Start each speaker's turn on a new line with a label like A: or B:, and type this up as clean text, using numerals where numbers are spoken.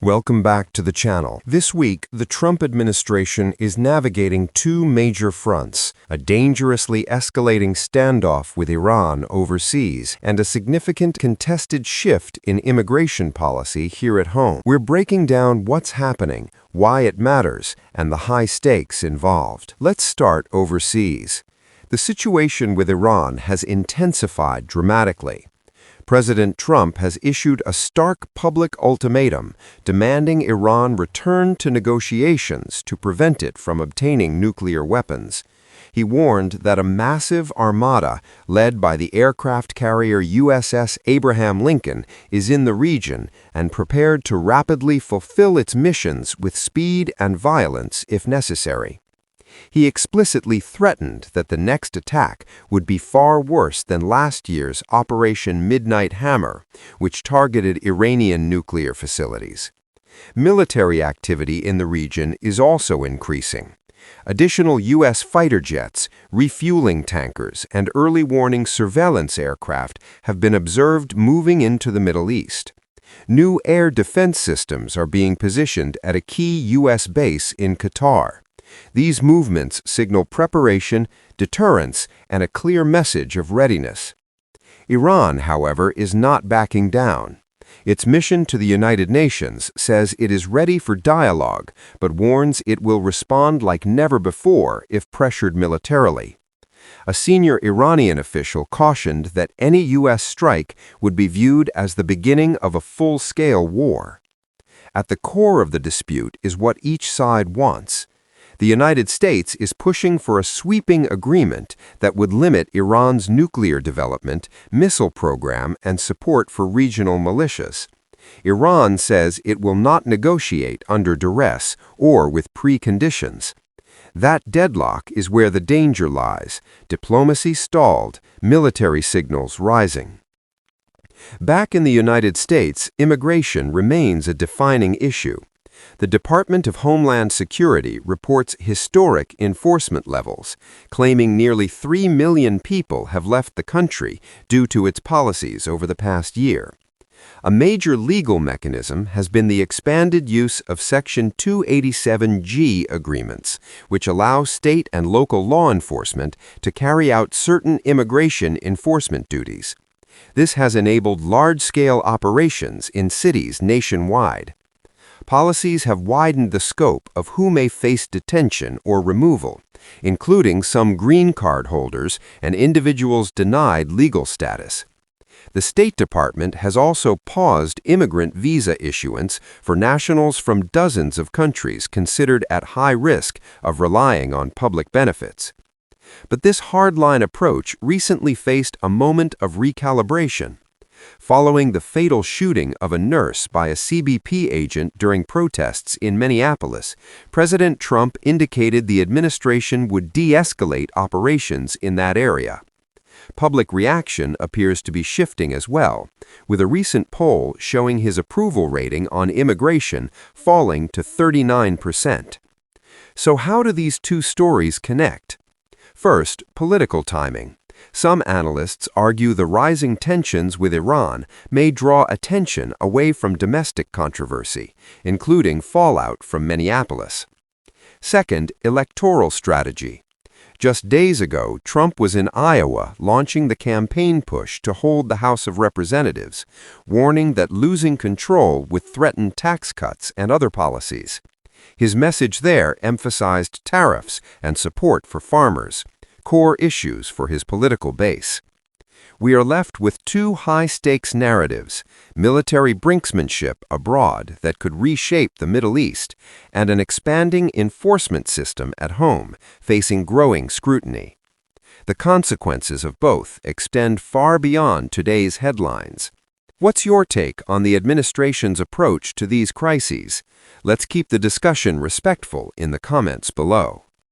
A: Welcome back to the channel. This week, the Trump administration is navigating two major fronts: a dangerously escalating standoff with Iran overseas and a significant contested shift in immigration policy here at home. We're breaking down what's happening, why it matters, and the high stakes involved. Let's start overseas. The situation with Iran has intensified dramatically. President Trump has issued a stark public ultimatum demanding Iran return to negotiations to prevent it from obtaining nuclear weapons. He warned that a massive armada led by the aircraft carrier USS Abraham Lincoln is in the region and prepared to rapidly fulfill its missions with speed and violence if necessary. He explicitly threatened that the next attack would be far worse than last year's Operation Midnight Hammer, which targeted Iranian nuclear facilities. Military activity in the region is also increasing. Additional U.S. fighter jets, refueling tankers, and early warning surveillance aircraft have been observed moving into the Middle East. New air defense systems are being positioned at a key U.S. base in Qatar. These movements signal preparation, deterrence, and a clear message of readiness. Iran, however, is not backing down. Its mission to the United Nations says it is ready for dialogue, but warns it will respond like never before if pressured militarily. A senior Iranian official cautioned that any U.S. strike would be viewed as the beginning of a full-scale war. At the core of the dispute is what each side wants. The United States is pushing for a sweeping agreement that would limit Iran's nuclear development, missile program, and support for regional militias. Iran says it will not negotiate under duress or with preconditions. That deadlock is where the danger lies: diplomacy stalled, military signals rising. Back in the United States, immigration remains a defining issue. The Department of Homeland Security reports historic enforcement levels, claiming nearly 3 million people have left the country due to its policies over the past year. A major legal mechanism has been the expanded use of Section 287G agreements, which allow state and local law enforcement to carry out certain immigration enforcement duties. This has enabled large-scale operations in cities nationwide. Policies have widened the scope of who may face detention or removal, including some green card holders and individuals denied legal status. The State Department has also paused immigrant visa issuance for nationals from dozens of countries considered at high risk of relying on public benefits. But this hardline approach recently faced a moment of recalibration. Following the fatal shooting of a nurse by a CBP agent during protests in Minneapolis, President Trump indicated the administration would de-escalate operations in that area. Public reaction appears to be shifting as well, with a recent poll showing his approval rating on immigration falling to 39%. So how do these two stories connect? First, political timing. Some analysts argue the rising tensions with Iran may draw attention away from domestic controversy, including fallout from Minneapolis. Second, electoral strategy. Just days ago, Trump was in Iowa launching the campaign push to hold the House of Representatives, warning that losing control would threaten tax cuts and other policies. His message there emphasized tariffs and support for farmers, core issues for his political base. We are left with two high-stakes narratives: military brinksmanship abroad that could reshape the Middle East, and an expanding enforcement system at home facing growing scrutiny. The consequences of both extend far beyond today's headlines. What's your take on the administration's approach to these crises? Let's keep the discussion respectful in the comments below.